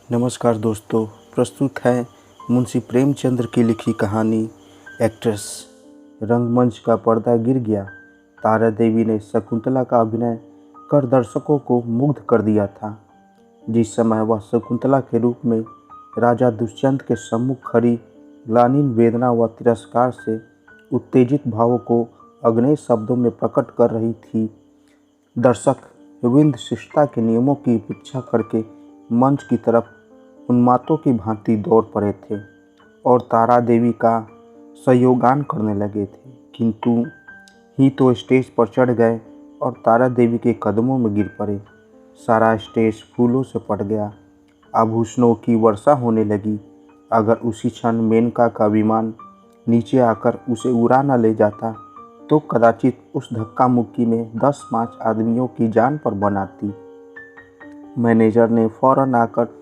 नमस्कार दोस्तों, प्रस्तुत है मुंशी प्रेमचंद्र की लिखी कहानी एक्ट्रेस। रंगमंच का पर्दा गिर गया। तारा देवी ने शकुंतला का अभिनय कर दर्शकों को मुग्ध कर दिया था। जिस समय वह शकुंतला के रूप में राजा दुष्यंत के सम्मुख खड़ी ग्लानिन, वेदना व तिरस्कार से उत्तेजित भावों को अग्नेय शब्दों में प्रकट कर रही थी, दर्शक वृंद शिष्टता के नियमों की उपेक्षा करके मंच की तरफ उन्मादों की भांति दौड़ पड़े थे और तारा देवी का सहयोगान करने लगे थे। किंतु ही तो स्टेज पर चढ़ गए और तारा देवी के कदमों में गिर पड़े। सारा स्टेज फूलों से पट गया, आभूषणों की वर्षा होने लगी। अगर उसी क्षण मेनका का विमान नीचे आकर उसे उड़ा न ले जाता तो कदाचित उस धक्का मुक्की में 10-5 आदमियों की जान पर बन आती। मैनेजर ने फौरन आकर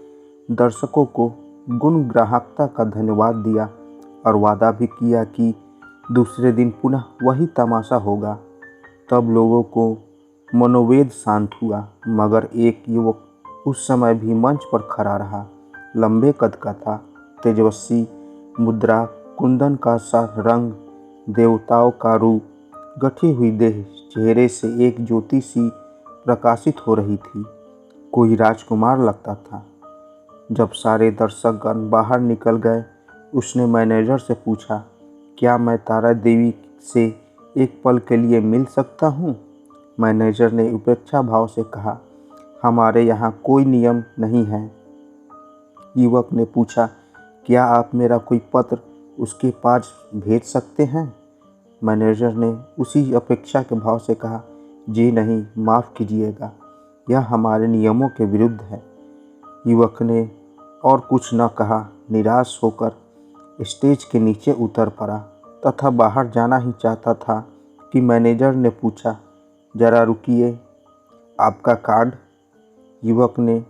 दर्शकों को गुणग्राहकता का धन्यवाद दिया और वादा भी किया कि दूसरे दिन पुनः वही तमाशा होगा। तब लोगों को मनोवेद शांत हुआ, मगर एक युवक उस समय भी मंच पर खड़ा रहा। लंबे कद का था, तेजस्वी मुद्रा, कुंदन का सा रंग, देवताओं का रूप, गठी हुई देह, चेहरे से एक ज्योति सी प्रकाशित हो रही थी। कोई राजकुमार लगता था। जब सारे दर्शकगण बाहर निकल गए, उसने मैनेजर से पूछा, क्या मैं तारा देवी से एक पल के लिए मिल सकता हूँ? मैनेजर ने उपेक्षा भाव से कहा, हमारे यहाँ कोई नियम नहीं है। युवक ने पूछा, क्या आप मेरा कोई पत्र उसके पास भेज सकते हैं? मैनेजर ने उसी अपेक्षा के भाव से कहा, जी नहीं, माफ़ कीजिएगा, यह हमारे नियमों के विरुद्ध है। युवक ने और कुछ न कहा, निराश होकर स्टेज के नीचे उतर पड़ा तथा बाहर जाना ही चाहता था कि मैनेजर ने पूछा, जरा रुकिए, आपका कार्ड? युवक ने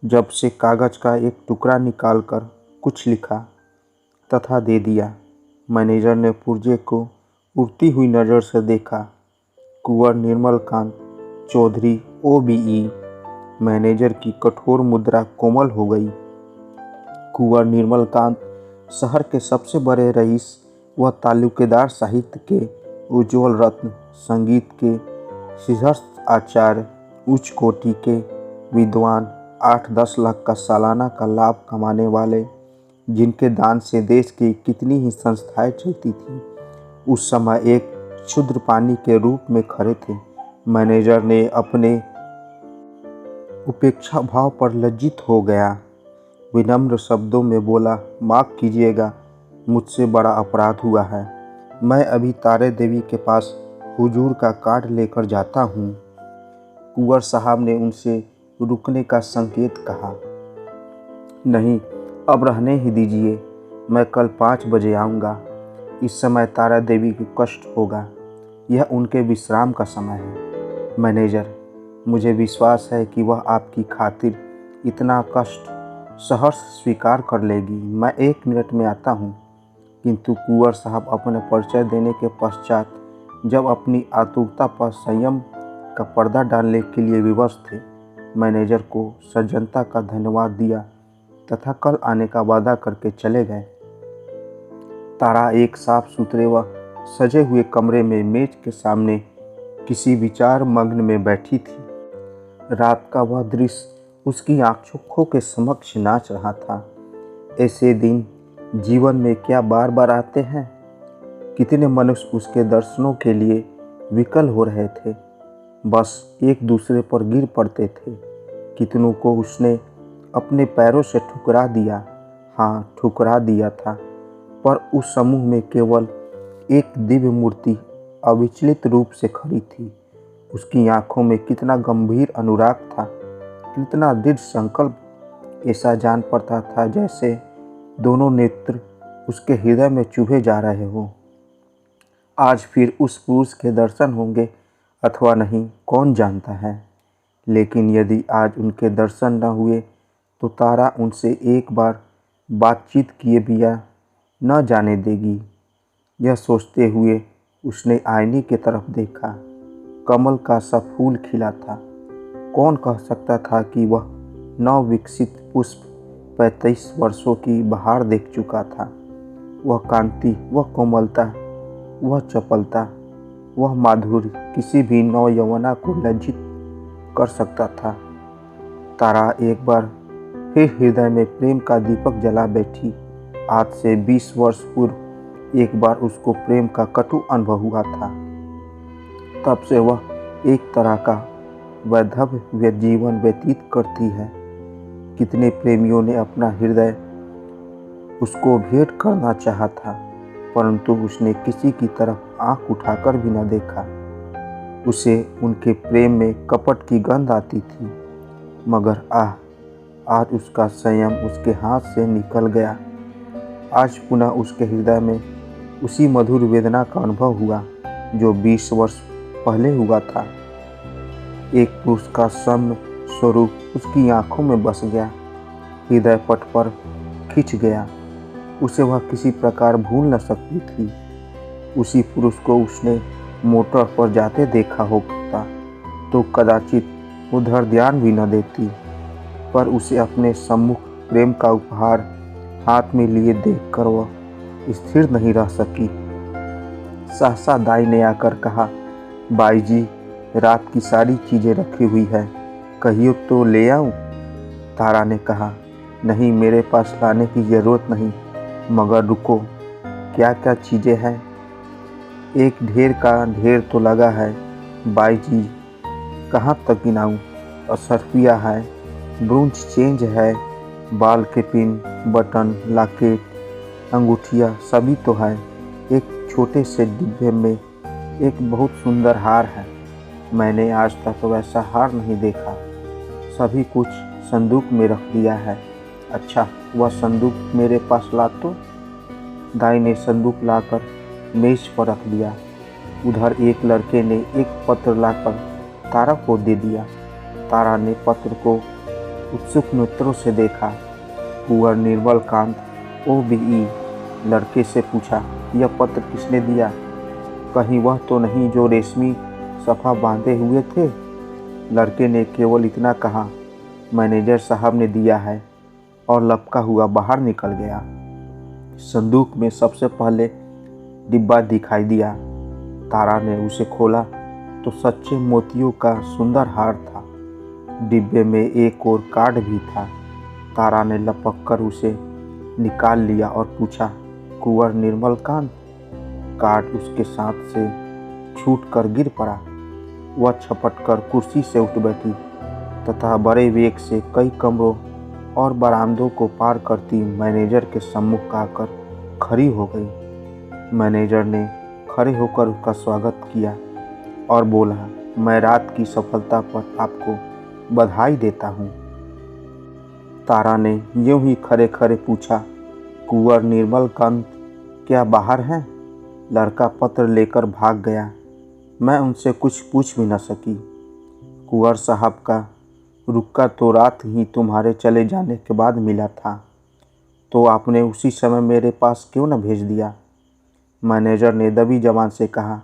जब से कागज का एक टुकड़ा निकालकर कुछ लिखा तथा दे दिया। मैनेजर ने पुर्जे को उड़ती हुई नज़र से देखा। कुंवर निर्मलकांत चौधरी OBE। मैनेजर की कठोर मुद्रा कोमल हो गई। कुंवर निर्मलकांत शहर के सबसे बड़े रईस व तालुकेदार, साहित्य के उज्ज्वल रत्न, संगीत के सिरस्थ आचार्य, उच्च कोटि के विद्वान, 8-10 लाख का सालाना का लाभ कमाने वाले, जिनके दान से देश की कितनी ही संस्थाएं चलती थीं, उस समय एक क्षुद्र पानी के रूप में खड़े थे। मैनेजर ने अपने उपेक्षा भाव पर लज्जित हो गया। विनम्र शब्दों में बोला, माफ़ कीजिएगा, मुझसे बड़ा अपराध हुआ है। मैं अभी तारे देवी के पास हुजूर का कार्ड लेकर जाता हूँ। कुंवर साहब ने उनसे रुकने का संकेत कहा। नहीं, अब रहने ही दीजिए, मैं कल 5 बजे आऊँगा। इस समय तारा देवी को कष्ट होगा, यह उनके विश्राम का समय है। मैनेजर, मुझे विश्वास है कि वह आपकी खातिर इतना कष्ट सहर्ष स्वीकार कर लेगी। मैं 1 मिनट में आता हूँ। किंतु कुंवर साहब अपने परिचय देने के पश्चात जब अपनी आतुरता पर संयम का पर्दा डालने के लिए विवश थे, मैनेजर को सज्जनता का धन्यवाद दिया तथा कल आने का वादा करके चले गए। तारा एक साफ सुथरे व सजे हुए कमरे में मेज के सामने किसी विचार मग्न में बैठी थी। रात का वह दृश्य उसकी आँखों के समक्ष नाच रहा था। ऐसे दिन जीवन में क्या बार बार आते हैं? कितने मनुष्य उसके दर्शनों के लिए विकल हो रहे थे, बस एक दूसरे पर गिर पड़ते थे। कितनों को उसने अपने पैरों से ठुकरा दिया, हाँ ठुकरा दिया था, पर उस समूह में केवल एक दिव्य मूर्ति अविचलित रूप से खड़ी थी। उसकी आंखों में कितना गंभीर अनुराग था, कितना दृढ़ संकल्प। ऐसा जान पड़ता था जैसे दोनों नेत्र उसके हृदय में चुभे जा रहे हों। आज फिर उस पुरुष के दर्शन होंगे अथवा नहीं, कौन जानता है। लेकिन यदि आज उनके दर्शन न हुए तो तारा उनसे एक बार बातचीत किए बिना न जाने देगी। यह सोचते हुए उसने आईने की तरफ देखा। कमल का सा फूल खिला था। कौन कह सकता था कि वह नव विकसित पुष्प 35 वर्षों की बहार देख चुका था। वह कांति, वह कोमलता, वह चपलता, वह माधुर्य किसी भी नौयौवना को लज्जित कर सकता था। तारा एक बार फिर हृदय में प्रेम का दीपक जला बैठी। आज से 20 वर्ष पूर्व एक बार उसको प्रेम का कटु अनुभव हुआ था। तब से वह एक तरह का वैधव्य जीवन व्यतीत करती है। कितने प्रेमियों ने अपना हृदय उसको भेंट करना चाहा था, परंतु उसने किसी की तरफ आंख उठाकर भी न देखा। उसे उनके प्रेम में कपट की गंध आती थी, मगर आज उसका संयम उसके हाथ से निकल गया। आज पुनः उसके हृदय में उसी मधुर वेदना का अनुभव हुआ जो 20 वर्ष पहले हुआ था। एक पुरुष का सौम्य स्वरूप उसकी आंखों में बस गया, हृदय पट पर खिंच गया। उसे वह किसी प्रकार भूल न सकती थी। उसी पुरुष को उसने मोटर पर जाते देखा होता तो कदाचित उधर ध्यान भी न देती, पर उसे अपने सम्मुख प्रेम का उपहार हाथ में लिए देखकर वह स्थिर नहीं रह सकी। सहसा दाई ने आकर कहा, बाई जी, रात की सारी चीज़ें रखी हुई है, कहियो तो ले आऊं? तारा ने कहा, नहीं, मेरे पास लाने की ज़रूरत नहीं, मगर रुको, क्या क्या चीज़ें हैं? एक ढेर का ढेर तो लगा है बाई जी, कहाँ तक गिनाऊं? असरफिया है, ब्रोंज चेंज है, बाल के पिन, बटन, लॉकेट, अंगूठियाँ सभी तो है। एक छोटे से डिब्बे में एक बहुत सुंदर हार है। मैंने आज तक वैसा हार नहीं देखा। सभी कुछ संदूक में रख दिया है। अच्छा, वह संदूक मेरे पास ला तो। दाई ने संदूक लाकर मेज पर रख दिया। उधर एक लड़के ने एक पत्र लाकर तारा को दे दिया। तारा ने पत्र को उत्सुक नेत्रों से देखा। कुंवर निर्मल कांत OBE लड़के से पूछा, यह पत्र किसने दिया? कहीं वह तो नहीं जो रेशमी सफ़ा बांधे हुए थे? लड़के ने केवल इतना कहा, मैनेजर साहब ने दिया है, और लपका हुआ बाहर निकल गया। संदूक में सबसे पहले डिब्बा दिखाई दिया। तारा ने उसे खोला तो सच्चे मोतियों का सुंदर हार था। डिब्बे में एक और कार्ड भी था। तारा ने लपक कर उसे निकाल लिया और पूछा, कुंवर निर्मल कांत? कार्ड उसके साथ से छूट कर गिर पड़ा। वह छपट कर कुर्सी से उठ बैठी तथा बड़े वेग से कई कमरों और बरामदों को पार करती मैनेजर के सम्मुख आकर खड़ी हो गई। मैनेजर ने खड़े होकर उसका स्वागत किया और बोला, मैं रात की सफलता पर आपको बधाई देता हूँ। तारा ने यूं ही खड़े खड़े पूछा, कुंवर निर्मल कांत क्या बाहर हैं? लड़का पत्र लेकर भाग गया। मैं उनसे कुछ पूछ भी न सकी। कुंवर साहब का रुक्का तो रात ही तुम्हारे चले जाने के बाद मिला था, तो आपने उसी समय मेरे पास क्यों न भेज दिया? मैनेजर ने दबी जबान से कहा,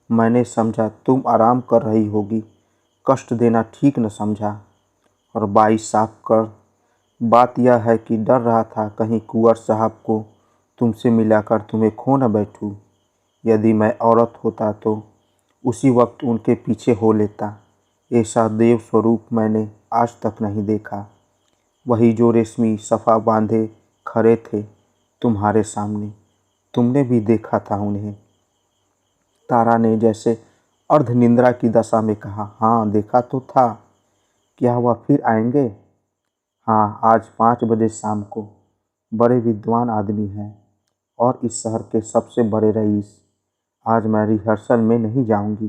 मैंने समझा तुम आराम कर रही होगी, कष्ट देना ठीक न समझा। और बाई साफ कर बात यह है कि डर रहा था कहीं कुंवर साहब को तुमसे मिलाकर तुम्हें खो न बैठूं। यदि मैं औरत होता तो उसी वक्त उनके पीछे हो लेता। ऐसा देव स्वरूप मैंने आज तक नहीं देखा। वही जो रेशमी सफ़ा बांधे खड़े थे तुम्हारे सामने, तुमने भी देखा था उन्हें। तारा ने जैसे अर्ध निंद्रा की दशा में कहा, हाँ देखा तो था। क्या वह फिर आएंगे? हाँ, आज 5 बजे शाम को। बड़े विद्वान आदमी हैं और इस शहर के सबसे बड़े रईस। आज मैं रिहर्सल में नहीं जाऊंगी।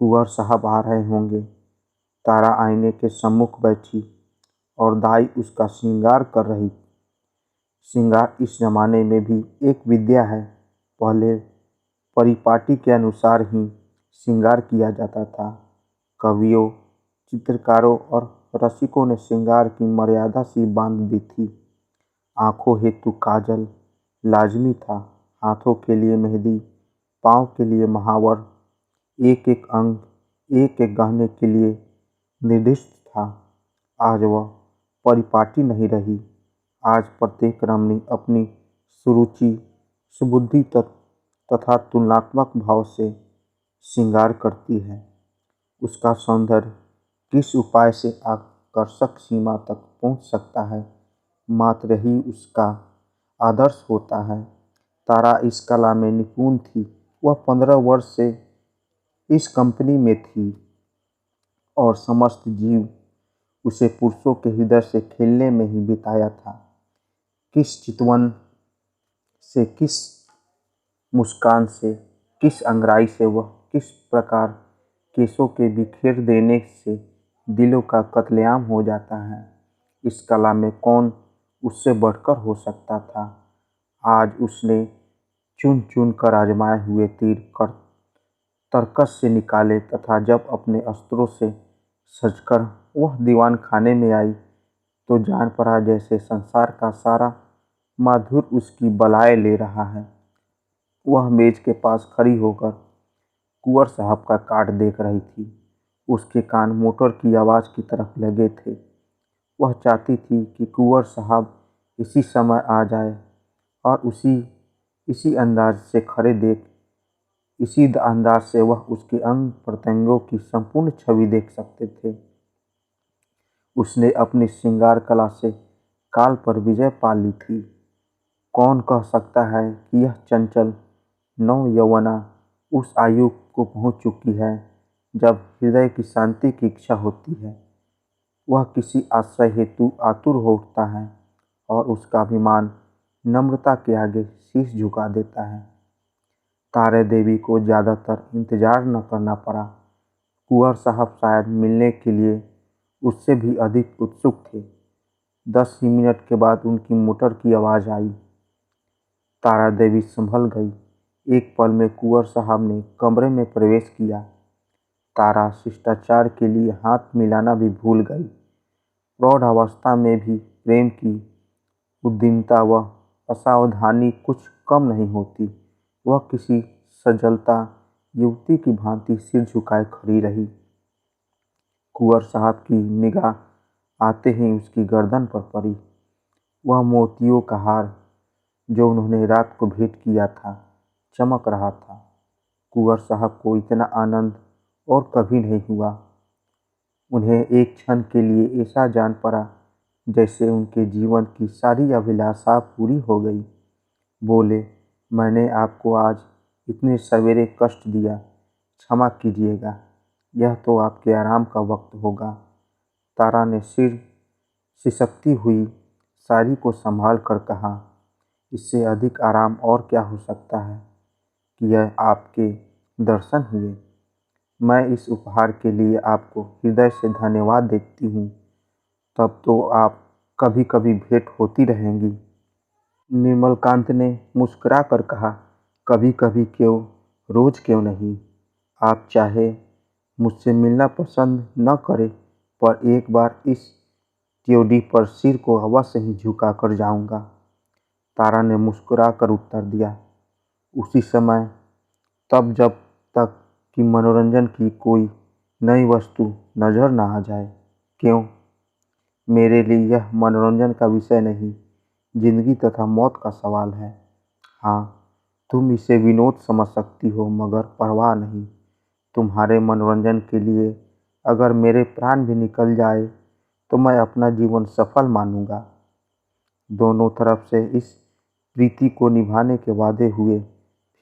कुंवर साहब आ रहे होंगे। तारा आईने के सम्मुख बैठी और दाई उसका श्रृंगार कर रही। श्रृंगार इस जमाने में भी एक विद्या है। पहले परिपाटी के अनुसार ही श्रृंगार किया जाता था। कवियों, चित्रकारों और रसिकों ने श्रृंगार की मर्यादा सी बांध दी थी। आँखों हेतु काजल लाजमी था, हाथों के लिए मेहंदी, पाँव के लिए महावर, एक एक अंग, एक एक गहने के लिए निर्दिष्ट था। आज वह परिपाटी नहीं रही। आज प्रत्येक रमणी अपनी सुरुचि, सुबुद्धि तथा तुलनात्मक भाव से श्रृंगार करती है। उसका सौंदर्य किस उपाय से आकर्षक सीमा तक पहुंच सकता है, मात्र ही उसका आदर्श होता है। तारा इस कला में निपुण थी। वह 15 वर्ष से इस कंपनी में थी और समस्त जीव उसे पुरुषों के हृदय से खेलने में ही बिताया था। किस चितवन से, किस मुस्कान से, किस अंगड़ाई से वह किस प्रकार केसों के बिखेर देने से दिलों का कत्लेआम हो जाता है। इस कला में कौन उससे बढ़कर हो सकता था। आज उसने चुन चुन कर आजमाए हुए तीर कर तरकस से निकाले तथा जब अपने अस्त्रों से सजकर वह दीवान खाने में आई तो जान पड़ा जैसे संसार का सारा माधुर्य उसकी बलाए ले रहा है। वह मेज के पास खड़ी होकर कुंवर साहब का काट देख रही थी। उसके कान मोटर की आवाज़ की तरफ लगे थे। वह चाहती थी कि कुंवर साहब इसी समय आ जाए और इसी अंदाज से खड़े देख इसी अंदाज से वह उसके अंग प्रत्यंगों की संपूर्ण छवि देख सकते थे। उसने अपनी श्रृंगार कला से काल पर विजय पा ली थी। कौन कह सकता है कि यह चंचल नव यौवना उस आयु को पहुंच चुकी है जब हृदय की शांति की इच्छा होती है। वह किसी आश्रय हेतु आतुर हो उठता है और उसका अभिमान नम्रता के आगे शीश झुका देता है। तारे देवी को ज़्यादातर इंतजार न करना पड़ा। कुंवर साहब शायद मिलने के लिए उससे भी अधिक उत्सुक थे। 10 ही मिनट के बाद उनकी मोटर की आवाज़ आई। तारा देवी संभल गई। एक पल में कुंवर साहब ने कमरे में प्रवेश किया। तारा शिष्टाचार के लिए हाथ मिलाना भी भूल गई। प्रौढ़ अवस्था में भी प्रेम की उद्विग्नता व असावधानी कुछ कम नहीं होती। वह किसी सजलता युवती की भांति सिर झुकाए खड़ी रही। कुंवर साहब की निगाह आते ही उसकी गर्दन पर पड़ी। वह मोतियों का हार जो उन्होंने रात को भेंट किया था चमक रहा था। कुंवर साहब को इतना आनंद और कभी नहीं हुआ। उन्हें एक क्षण के लिए ऐसा जान पड़ा जैसे उनके जीवन की सारी अभिलाषा पूरी हो गई। बोले, मैंने आपको आज इतने सवेरे कष्ट दिया, क्षमा कीजिएगा। यह तो आपके आराम का वक्त होगा। तारा ने सिर सिसकती हुई साड़ी को संभाल कर कहा, इससे अधिक आराम और क्या हो सकता है कि यह आपके दर्शन हुए। मैं इस उपहार के लिए आपको हृदय से धन्यवाद देती हूँ। तब तो आप कभी कभी भेंट होती रहेंगी। निर्मलकांत ने मुस्कुरा कर कहा, कभी कभी क्यों, रोज क्यों नहीं। आप चाहे मुझसे मिलना पसंद न करें पर एक बार इस त्योडी पर सिर को अवश्य ही झुका कर जाऊंगा। तारा ने मुस्कुरा कर उत्तर दिया, उसी समय, तब जब तक कि मनोरंजन की कोई नई वस्तु नजर न आ जाए। क्यों? मेरे लिए यह मनोरंजन का विषय नहीं, जिंदगी तथा मौत का सवाल है। हाँ, तुम इसे विनोद समझ सकती हो मगर परवाह नहीं। तुम्हारे मनोरंजन के लिए अगर मेरे प्राण भी निकल जाए तो मैं अपना जीवन सफल मानूंगा। दोनों तरफ से इस प्रीति को निभाने के वादे हुए।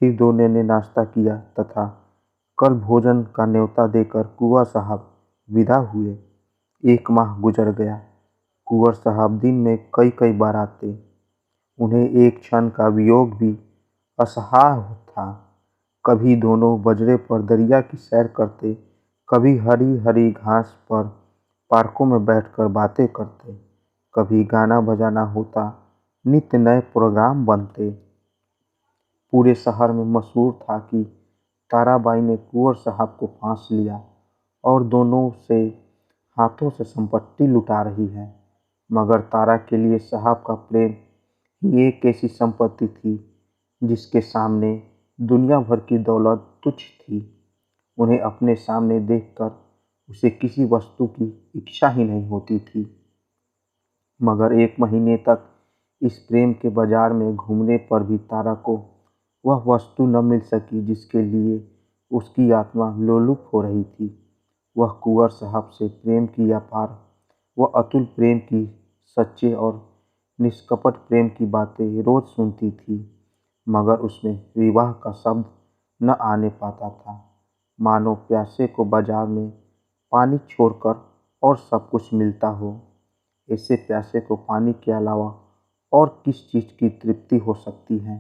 फिर दोनों ने नाश्ता किया तथा कल भोजन का न्योता देकर कुंवर साहब विदा हुए। 1 माह गुजर गया। कुंवर साहब दिन में कई कई बार आते। उन्हें एक क्षण का वियोग भी असह्य था। कभी दोनों बजरे पर दरिया की सैर करते, कभी हरी हरी घास पर पार्कों में बैठकर बातें करते, कभी गाना बजाना होता, नित्य नए प्रोग्राम बनते। पूरे शहर में मशहूर था कि ताराबाई ने कुंवर साहब को फांस लिया और दोनों से हाथों से संपत्ति लुटा रही है। मगर तारा के लिए साहब का प्रेम ही एक ऐसी संपत्ति थी जिसके सामने दुनिया भर की दौलत तुच्छ थी। उन्हें अपने सामने देखकर उसे किसी वस्तु की इच्छा ही नहीं होती थी। मगर 1 महीने तक इस प्रेम के बाजार में घूमने पर भी तारा को वह वस्तु न मिल सकी जिसके लिए उसकी आत्मा लोलुप हो रही थी। वह कुंवर साहब से प्रेम की अपार व अतुल प्रेम की, सच्चे और निष्कपट प्रेम की बातें रोज सुनती थी, मगर उसमें विवाह का शब्द न आने पाता था। मानो प्यासे को बाजार में पानी छोड़कर और सब कुछ मिलता हो। ऐसे प्यासे को पानी के अलावा और किस चीज़ की तृप्ति हो सकती है?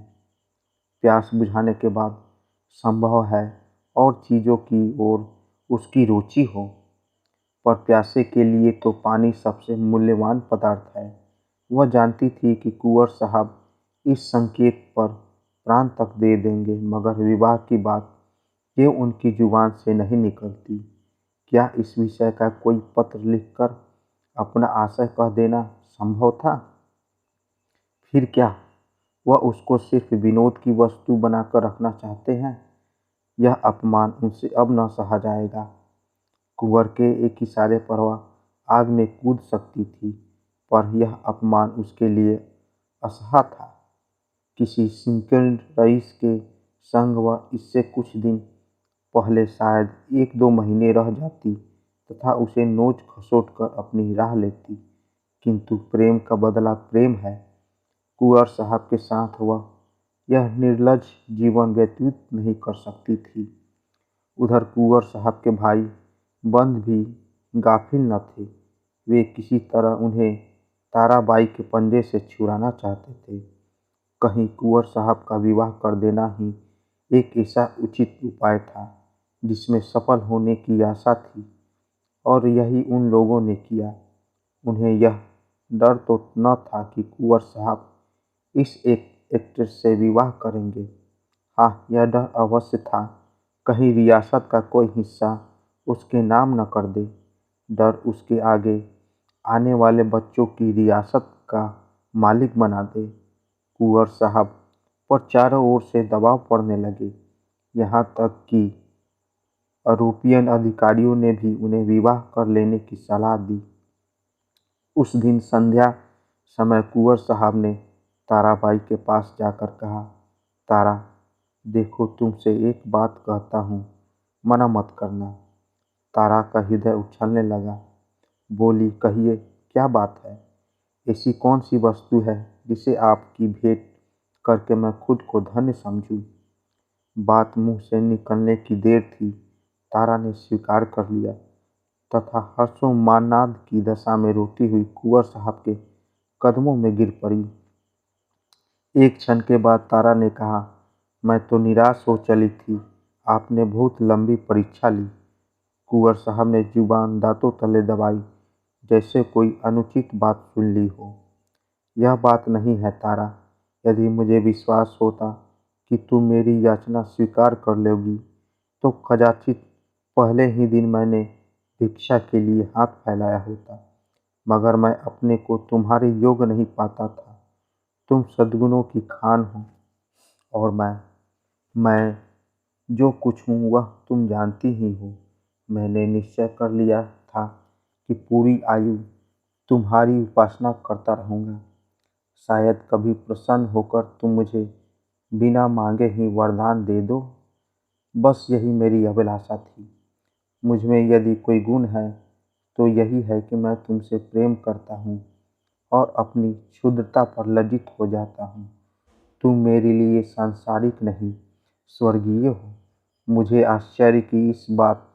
प्यास बुझाने के बाद संभव है और चीज़ों की ओर उसकी रुचि हो, पर प्यासे के लिए तो पानी सबसे मूल्यवान पदार्थ है। वह जानती थी कि कुंवर साहब इस संकेत पर प्राण तक दे देंगे, मगर विवाह की बात ये उनकी जुबान से नहीं निकलती। क्या इस विषय का कोई पत्र लिखकर अपना आशय कह देना संभव था? फिर क्या वह उसको सिर्फ विनोद की वस्तु बनाकर रखना चाहते हैं? यह अपमान उनसे अब न सहा जाएगा। कुंवर के एक इशारे पर वह आग में कूद सकती थी, पर यह अपमान उसके लिए असह्य था। किसी सिंकल रईस के संग वह इससे कुछ दिन पहले शायद 1-2 महीने रह जाती तथा उसे नोच खसोट कर अपनी राह लेती, किंतु प्रेम का बदला प्रेम है। कुंवर साहब के साथ वह यह निर्लज जीवन व्यतीत नहीं कर सकती थी। उधर कुंवर साहब के भाई बंद भी गाफिल न थे। वे किसी तरह उन्हें ताराबाई के पंजे से छुड़ाना चाहते थे। कहीं कुंवर साहब का विवाह कर देना ही एक ऐसा उचित उपाय था जिसमें सफल होने की आशा थी, और यही उन लोगों ने किया। उन्हें यह डर तो न था कि कुंवर साहब इस एक एक्ट्रेस से विवाह करेंगे। हाँ, यह डर अवश्य था, कहीं रियासत का कोई हिस्सा उसके नाम न कर दे। डर उसके आगे आने वाले बच्चों की रियासत का मालिक बना दे। कुंवर साहब पर चारों ओर से दबाव पड़ने लगे, यहाँ तक कि यूरोपियन अधिकारियों ने भी उन्हें विवाह कर लेने की सलाह दी। उस दिन संध्या समय कुंवर साहब ने ताराबाई के पास जाकर कहा, तारा, देखो तुमसे एक बात कहता हूँ, मना मत करना। तारा का हृदय उछलने लगा। बोली, कहिए, क्या बात है? ऐसी कौन सी वस्तु है जिसे आपकी भेंट करके मैं खुद को धन्य समझूं? बात मुंह से निकलने की देर थी, तारा ने स्वीकार कर लिया तथा हर्षोन्माद की दशा में रोती हुई कुंवर साहब के कदमों में गिर पड़ी। एक क्षण के बाद तारा ने कहा, मैं तो निराश हो चली थी, आपने बहुत लंबी परीक्षा ली। कुंवर साहब ने जुबान दांतों तले दबाई, जैसे कोई अनुचित बात सुन ली हो। यह बात नहीं है तारा, यदि मुझे विश्वास होता कि तुम मेरी याचना स्वीकार कर लोगी तो कदाचित पहले ही दिन मैंने भिक्षा के लिए हाथ फैलाया होता, मगर मैं अपने को तुम्हारे योग्य नहीं पाता था। तुम सद्गुणों की खान हो, और मैं जो कुछ हूँ वह तुम जानती ही हो। मैंने निश्चय कर लिया था कि पूरी आयु तुम्हारी उपासना करता रहूँगा। शायद कभी प्रसन्न होकर तुम मुझे बिना मांगे ही वरदान दे दो। बस यही मेरी अभिलाषा थी। मुझ में यदि कोई गुण है तो यही है कि मैं तुमसे प्रेम करता हूँ और अपनी क्षुद्रता पर लज्जित हो जाता हूँ। तुम मेरे लिए सांसारिक नहीं, स्वर्गीय हो। मुझे आश्चर्य की इस बात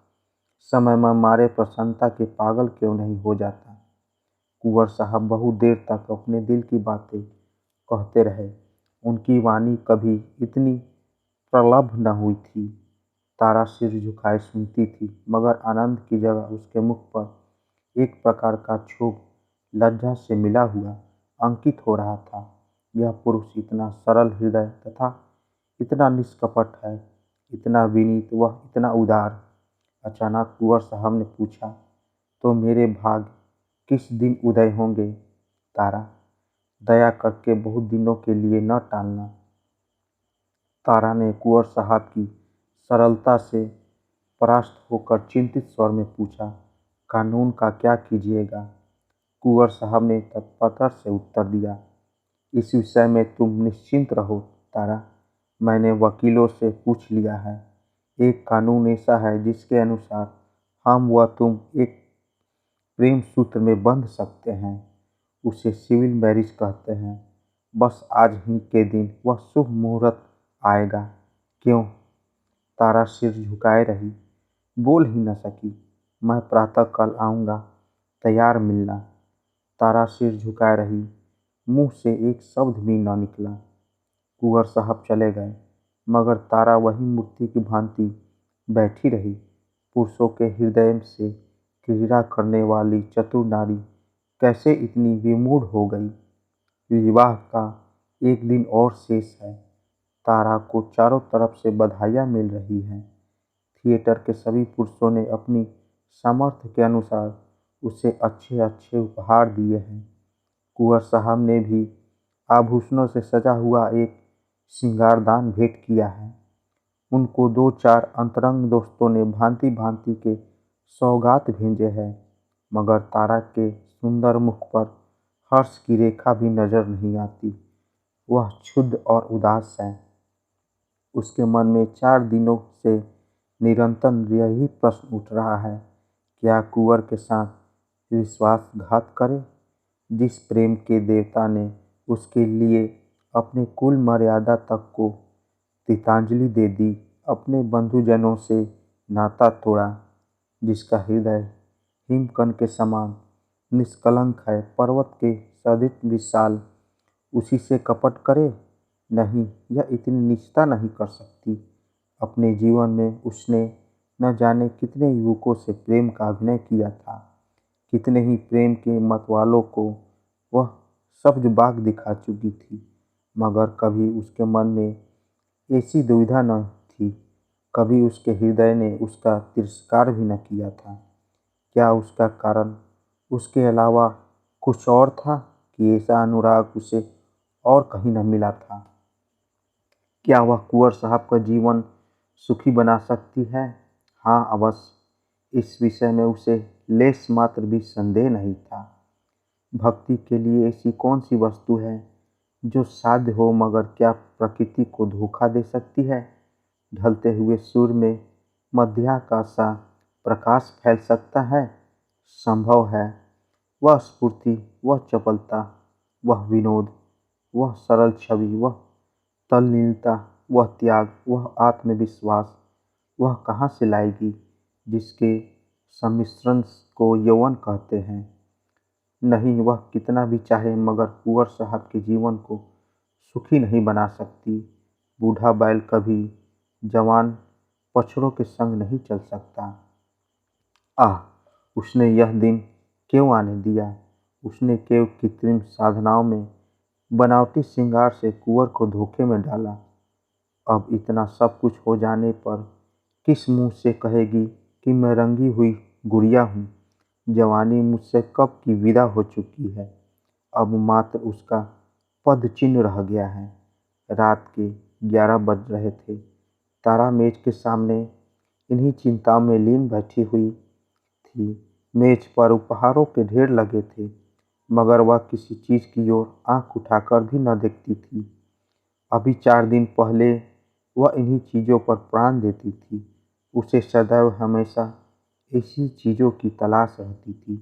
समय में मारे प्रसन्नता के पागल क्यों नहीं हो जाता। कुंवर साहब बहुत देर तक अपने दिल की बातें कहते रहे। उनकी वाणी कभी इतनी प्रलभ न हुई थी। तारा सिर झुकाए सुनती थी, मगर आनंद की जगह उसके मुख पर एक प्रकार का क्षोभ लज्जा से मिला हुआ अंकित हो रहा था। यह पुरुष इतना सरल हृदय तथा इतना निष्कपट है, इतना विनीत व इतना उदार। अचानक कुंवर साहब ने पूछा, तो मेरे भाग्य किस दिन उदय होंगे तारा? दया करके बहुत दिनों के लिए न टालना। तारा ने कुंवर साहब की सरलता से परास्त होकर चिंतित स्वर में पूछा, कानून का क्या कीजिएगा? कुंवर साहब ने तत्परता से उत्तर दिया। इस विषय में तुम निश्चिंत रहो तारा, मैंने वकीलों से पूछ लिया है। एक कानून ऐसा है जिसके अनुसार हम व तुम एक प्रेम सूत्र में बंध सकते हैं। उसे सिविल मैरिज कहते हैं। बस आज ही के दिन वह शुभ मुहूर्त आएगा। क्यों? तारा सिर झुकाए रही, बोल ही न सकी। मैं प्रातः कल आऊँगा, तैयार मिलना। तारा सिर झुकाए रही, मुंह से एक शब्द भी न निकला। कुंवर साहब चले गए, मगर तारा वही मूर्ति की भांति बैठी रही। पुरुषों के हृदय से क्रीड़ा करने वाली चतुर नारी कैसे इतनी विमूढ़ हो गई। विवाह का एक दिन और शेष है। तारा को चारों तरफ से बधाइयाँ मिल रही हैं। थिएटर के सभी पुरुषों ने अपनी सामर्थ्य के अनुसार उसे अच्छे अच्छे उपहार दिए हैं। कुंवर साहब ने भी आभूषणों से सजा हुआ एक श्रृंगारदान भेंट किया है। उनको दो चार अंतरंग दोस्तों ने भांति भांति के सौगात भेजे हैं, मगर तारा के सुंदर मुख पर हर्ष की रेखा भी नजर नहीं आती। वह क्षुब्ध और उदास है। उसके मन में 4 दिनों से निरंतर यही प्रश्न उठ रहा है, क्या कुंवर के साथ विश्वासघात करे? जिस प्रेम के देवता ने उसके लिए अपने कुल मर्यादा तक को तिलांजलि दे दी, अपने बंधुजनों से नाता तोड़ा, जिसका हृदय हिमकण के समान निष्कलंक है, पर्वत के सदृश विशाल, उसी से कपट करे? नहीं, यह इतनी नीचता नहीं कर सकती। अपने जीवन में उसने न जाने कितने युवकों से प्रेम का अभिनय किया था, कितने ही प्रेम के मतवालों को वह सब्ज बाग दिखा चुकी थी, मगर कभी उसके मन में ऐसी दुविधा न थी, कभी उसके हृदय ने उसका तिरस्कार भी न किया था। क्या उसका कारण उसके अलावा कुछ और था कि ऐसा अनुराग उसे और कहीं न मिला था? क्या वह कुंवर साहब का जीवन सुखी बना सकती है? हाँ, अवश्य। इस विषय में उसे लेश मात्र भी संदेह नहीं था। भक्ति के लिए ऐसी कौन सी वस्तु है जो साध्य हो, मगर क्या प्रकृति को धोखा दे सकती है? ढलते हुए सूर्य में मध्याकाश सा प्रकाश फैल सकता है? संभव है। वह स्फूर्ति, वह चपलता, वह विनोद, वह सरल छवि, वह तल्लीनता, वह त्याग, वह आत्मविश्वास, वह कहाँ से लाएगी, जिसके सम्मिश्रण को यौवन कहते हैं? नहीं, वह कितना भी चाहे मगर कुंवर साहब के जीवन को सुखी नहीं बना सकती। बूढ़ा बैल कभी जवान बछड़ों के संग नहीं चल सकता। आह, उसने यह दिन क्यों आने दिया? उसने क्यों कृत्रिम साधनाओं में, बनावटी श्रृंगार से कुंवर को धोखे में डाला? अब इतना सब कुछ हो जाने पर किस मुंह से कहेगी कि मैं रंगी हुई गुड़िया हूँ? जवानी मुझसे कब की विदा हो चुकी है। अब मात्र उसका पद चिन्ह रह गया है। रात के 11 बज रहे थे। तारा मेज के सामने इन्हीं चिंताओं में लीन बैठी हुई थी। मेज पर उपहारों के ढेर लगे थे, मगर वह किसी चीज़ की ओर आंख उठाकर भी न देखती थी। अभी 4 दिन पहले वह इन्हीं चीज़ों पर प्राण देती थी। उसे सदैव हमेशा ऐसी चीज़ों की तलाश रहती थी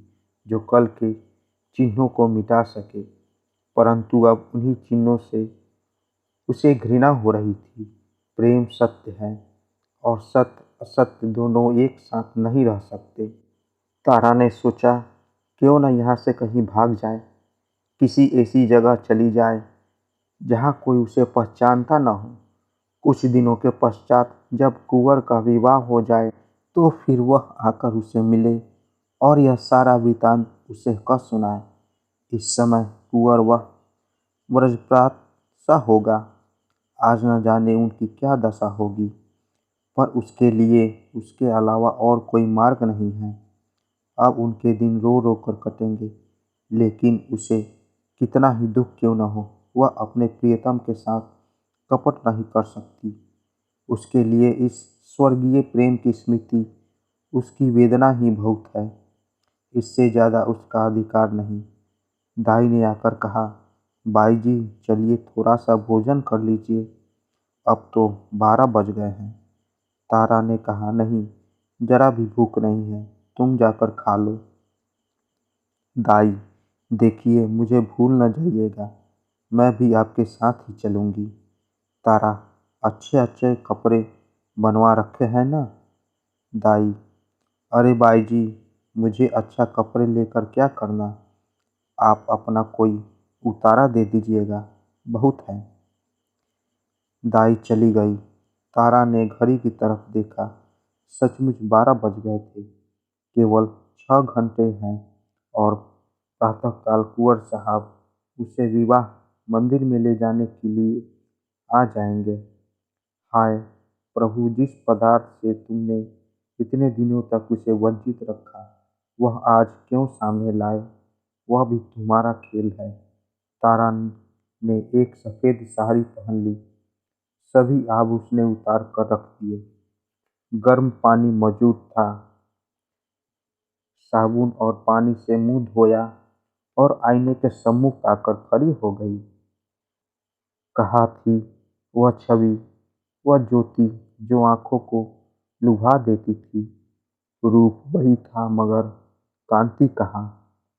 जो कल के चिन्हों को मिटा सके, परंतु अब उन्हीं चिन्हों से उसे घृणा हो रही थी। प्रेम सत्य है और सत्य असत्य दोनों एक साथ नहीं रह सकते। तारा ने सोचा, क्यों न यहाँ से कहीं भाग जाए, किसी ऐसी जगह चली जाए जहाँ कोई उसे पहचानता न हो। कुछ दिनों के पश्चात जब कुंवर का विवाह हो जाए तो फिर वह आकर उसे मिले और यह सारा वृतांत उसे कह सुनाए। इस समय कुंवर वह व्रजप्रात सा होगा। आज न जाने उनकी क्या दशा होगी, पर उसके लिए उसके अलावा और कोई मार्ग नहीं है। अब उनके दिन रो रो कर कटेंगे, लेकिन उसे कितना ही दुख क्यों न हो, वह अपने प्रियतम के साथ कपट नहीं कर सकती। उसके लिए इस स्वर्गीय प्रेम की स्मृति उसकी वेदना ही बहुत है। इससे ज़्यादा उसका अधिकार नहीं। दाई ने आकर कहा, बाई जी चलिए थोड़ा सा भोजन कर लीजिए, अब तो 12 बज गए हैं। तारा ने कहा, नहीं, जरा भी भूख नहीं है, तुम जाकर खा लो। दाई, देखिए मुझे भूल न जाइएगा, मैं भी आपके साथ ही चलूँगी। तारा, अच्छे अच्छे कपड़े बनवा रखे हैं ना? दाई, अरे बाई जी, मुझे अच्छा कपड़े लेकर क्या करना, आप अपना कोई उतारा दे दीजिएगा, बहुत है। दाई चली गई। तारा ने घड़ी की तरफ देखा, सचमुच 12 बज गए थे। केवल 6 घंटे हैं और प्रातःकाल कुंवर साहब उसे विवाह मंदिर में ले जाने के लिए आ जाएंगे। हाय प्रभु, जिस पदार्थ से तुमने इतने दिनों तक उसे वंचित रखा, वह आज क्यों सामने लाए? वह भी तुम्हारा खेल है। तारा ने एक सफ़ेद साड़ी पहन ली, सभी आभूषण उतार कर रख दिए। गर्म पानी मौजूद था, साबुन और पानी से मुंह धोया और आईने के सम्मुख आकर खड़ी हो गई। कहाँ थी वह छवि, वह ज्योति जो आंखों को लुभा देती थी? रूप वही था मगर कांति कहाँ?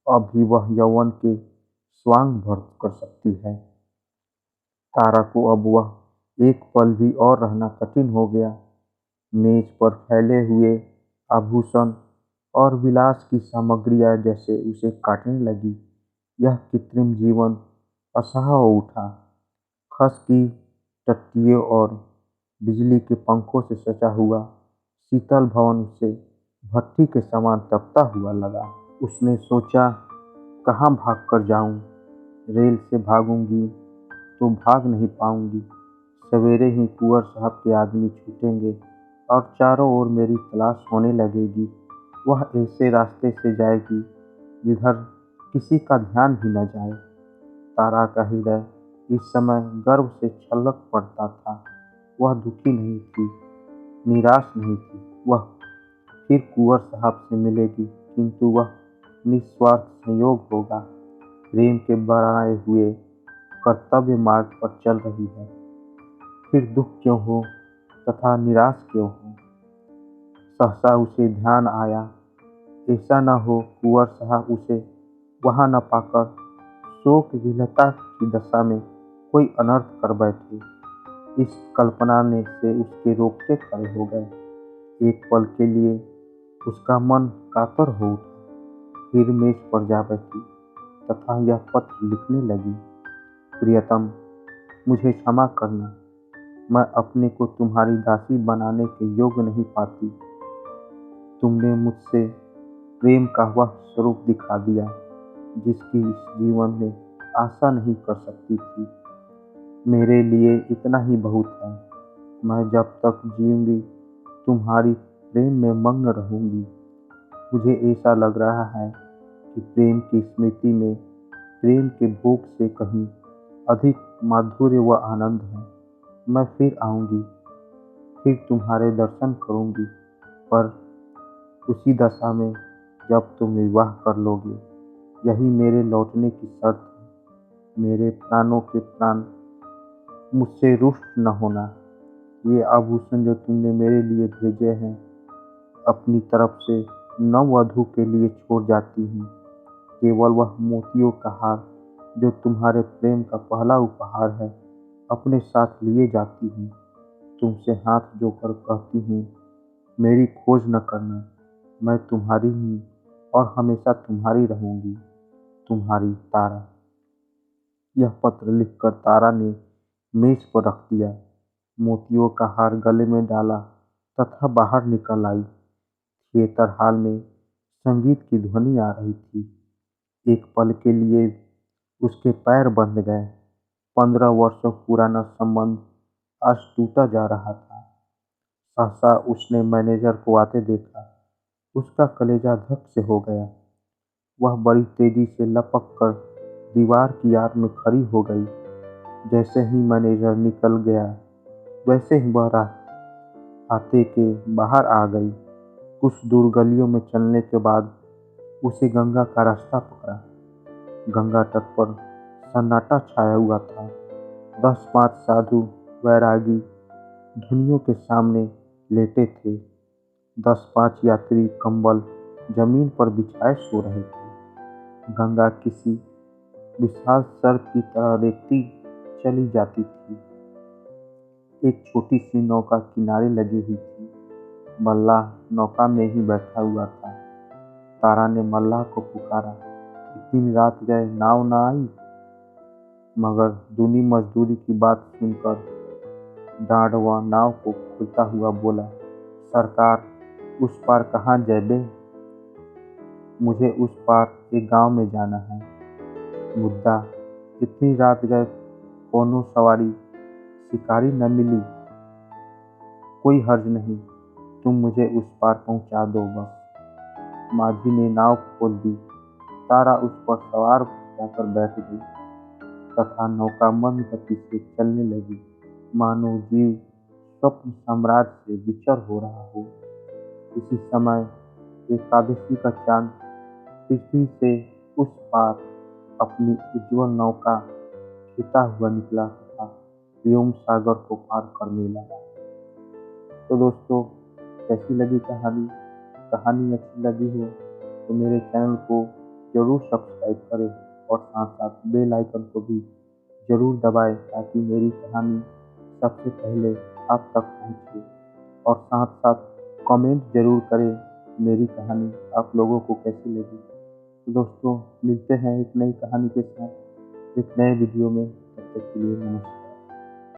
अब भी वह यौवन के स्वांग भर कर सकती है। तारा को अब वह एक पल भी और रहना कठिन हो गया। मेज पर फैले हुए आभूषण और विलास की सामग्रियां जैसे उसे काटने लगी। यह कृत्रिम जीवन असह्य हो उठा। खस की टट्टियों और बिजली के पंखों से सजा हुआ शीतल भवन उसे भट्ठी के समान तपता हुआ लगा। उसने सोचा, कहाँ भाग कर जाऊं? रेल से भागूंगी तो भाग नहीं पाऊंगी। सवेरे ही कुंवर साहब के आदमी छूटेंगे और चारों ओर मेरी तलाश होने लगेगी। वह ऐसे रास्ते से जाएगी जिधर किसी का ध्यान भी न जाए। तारा का हृदय इस समय गर्व से छलक पड़ता था। वह दुखी नहीं थी, निराश नहीं थी। वह फिर कुंवर साहब से मिलेगी, किंतु वह निस्वार्थ संयोग होगा। प्रेम के बनाए हुए कर्तव्य मार्ग पर चल रही है। फिर दुख क्यों हो तथा निराश क्यों हो? सहसा उसे ध्यान आया, ऐसा न हो कुंवर साहब उसे वहां न पाकर शोक विलता की दशा में कोई अनर्थ कर बैठे। इस कल्पना ने से उसके रोंगटे खड़े हो गए। एक पल के लिए उसका मन कातर हो उठा। फिर मेज पर जा बैठी तथा यह पत्र लिखने लगी। प्रियतम, मुझे क्षमा करना, मैं अपने को तुम्हारी दासी बनाने के योग्य नहीं पाती। तुमने मुझसे प्रेम का वह स्वरूप दिखा दिया जिसकी इस जीवन में आशा नहीं कर सकती थी। मेरे लिए इतना ही बहुत है। मैं जब तक जीऊंगी तुम्हारी प्रेम में मग्न रहूंगी। मुझे ऐसा लग रहा है कि प्रेम की स्मृति में प्रेम के भोग से कहीं अधिक माधुर्य व आनंद है। मैं फिर आऊंगी, फिर तुम्हारे दर्शन करूंगी, पर उसी दशा में जब तुम विवाह कर लोगे। यही मेरे लौटने की शर्त है। मेरे प्राणों के प्राण, मुझसे रुष्ट न होना। ये आभूषण जो तुमने मेरे लिए भेजे हैं, अपनी तरफ से नववधू के लिए छोड़ जाती हूँ। केवल वह मोतियों का हार जो तुम्हारे प्रेम का पहला उपहार है, अपने साथ लिए जाती हूँ। तुमसे हाथ जोड़कर कहती हूँ, मेरी खोज न करना। मैं तुम्हारी हूँ और हमेशा तुम्हारी रहूंगी। तुम्हारी तारा। यह पत्र लिखकर तारा ने मेज पर रख दिया, मोतियों का हार गले में डाला तथा बाहर निकल आई। थिएटर हॉल में संगीत की ध्वनि आ रही थी। एक पल के लिए उसके पैर बंध गए। 15 वर्षों पुराना संबंध आज टूटा जा रहा था। सहसा उसने मैनेजर को आते देखा। उसका कलेजा धक से हो गया। वह बड़ी तेजी से लपक कर दीवार की आड़ में खड़ी हो गई। जैसे ही मैनेजर निकल गया, वैसे ही वह रास्ते के बाहर आ गई। कुछ दूर गलियों में चलने के बाद उसे गंगा का रास्ता पकड़ा। गंगा तट पर सन्नाटा छाया हुआ था। 10-5 साधु वैरागी धुनियों के सामने लेटे थे। 10-5 यात्री कंबल जमीन पर बिछाए सो रहे थे। गंगा किसी विशाल सर्प की तरह रेखती चली जाती थी। एक छोटी सी नौका किनारे लगी हुई थी। मल्लाह नौका में ही बैठा हुआ था। तारा ने मल्लाह को पुकारा, इतनी रात गए नाव न आई। मगर दूनी मजदूरी की बात सुनकर डांडवा नाव को खोलता हुआ बोला, सरकार उस पार कहाँ जैबे? मुझे उस पार एक गांव में जाना है। मुद्दा इतनी रात गए कोनो सवारी शिकारी न मिली। कोई हर्ज नहीं, तुम मुझे उस पार पहुंचा दो बस। माझी ने नाव खोल दी। तारा उस पर सवार जाकर बैठ गई तथा नौका मंद गति से चलने लगी, मानो जीव स्वप्न साम्राज्य से विचर हो रहा हो। इसी समय एकादशी का चांद पृथ्वी से उस पार अपनी उज्ज्वल नौका खींचता हुआ निकला तथा व्योम सागर को पार करने लगा। तो दोस्तों, कैसी लगी कहानी? कहानी अच्छी लगी हो तो मेरे चैनल को जरूर सब्सक्राइब करें और साथ साथ बेल आइकन को भी जरूर दबाएं ताकि मेरी कहानी सबसे पहले आप तक पहुंचे। और साथ साथ कमेंट जरूर करें मेरी कहानी आप लोगों को कैसी लगी। तो दोस्तों, मिलते हैं एक नई कहानी के साथ एक नए वीडियो में। तब तक के लिए नमस्कार।